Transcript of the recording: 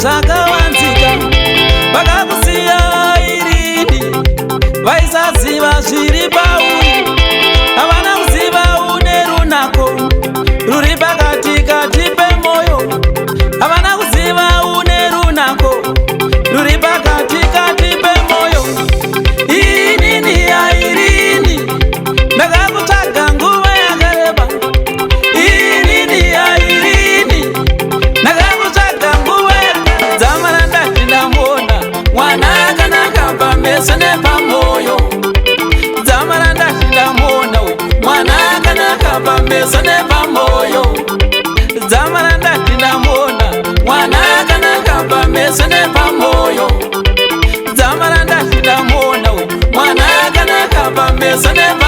zvakawanzika, vakakusiya irindi, vaisaziva zviri pauri, havana kuziva une runako ruri pakati kati pemwoyo, havana kuziva une runako ruri pakati kati pemwoyo. Inini airini ndakakutsvaga nguva yakareba, inini airini ndakakutsvaga nguva dzamara ndati ndamona mwana akanaka pameso nepamwoyo, dzamara ndati ndamona mwana akanaka pameso nepamwoyo, dzamara ndati ndamona mwana akanaka pameso nepamwoyo, dzamara ndati ndamona mwana akanaka pameso nepamwoyo.